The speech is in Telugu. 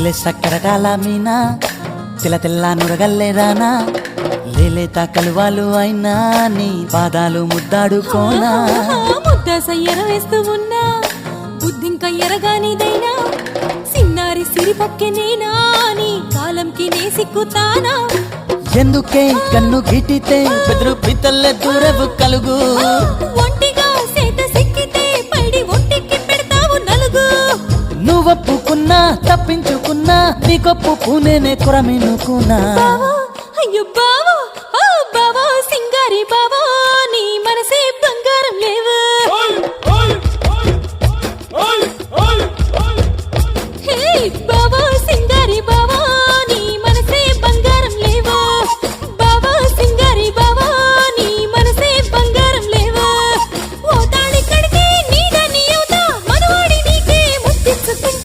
లేలే సక్కరటాల మీనా తెల్ల తెల్ల నురగల్లేదానా లేలేత కలువాలు అయినా నీ పాదాలు ముద్దాడుకోనా ముద్ద సయ్యర వేస్తూ ఉన్నా బుద్ధింక ఎరగానిదైనా సిన్నారి సిరిపక్కె నేనా నీ కాలంకి నే సిక్కుతానా ఎందుకే కన్ను గిటితే బెదురు పితల్లె దూరవు కలుగు ఒంటిగా సేత సిక్కితే పైడి ఒంటికి పెడతావు నలుగు నువ్వొప్పుకున్నా తప్పించుకున్నా నీకొప్పు పూనేనే కొరమినుకున్నా బావా అయ్యో బావా ఓ బావా సింగారి బావా